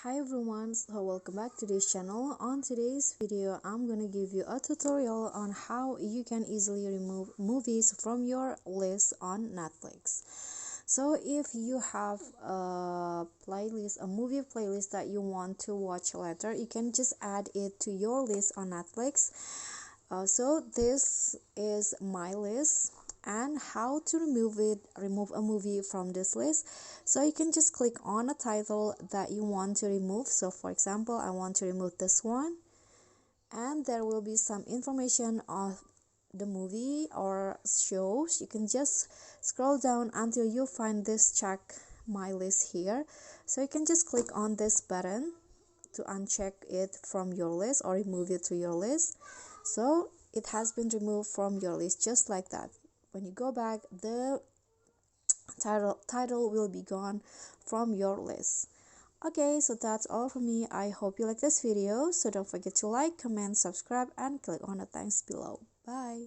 Hi everyone, so welcome back to this channel. On today's video, I'm gonna give you a tutorial on how you can easily remove movies from your list on Netflix. So if you have a movie playlist that you want to watch later, you can just add it to your list on Netflix. So this is my list and how to remove a movie from this list. So you can just click on a title that you want to remove. So for example, I want to remove this one, and there will be some information of the movie or shows. You can just scroll down until you find this check my list here. So you can just click on this button to uncheck it from your list or remove it to your list. So it has been removed from your list just like that. When you go back, the title will be gone from your list. Okay, so that's all for me. I hope you like this video. So don't forget to like, comment, subscribe, and click on the thanks below. Bye.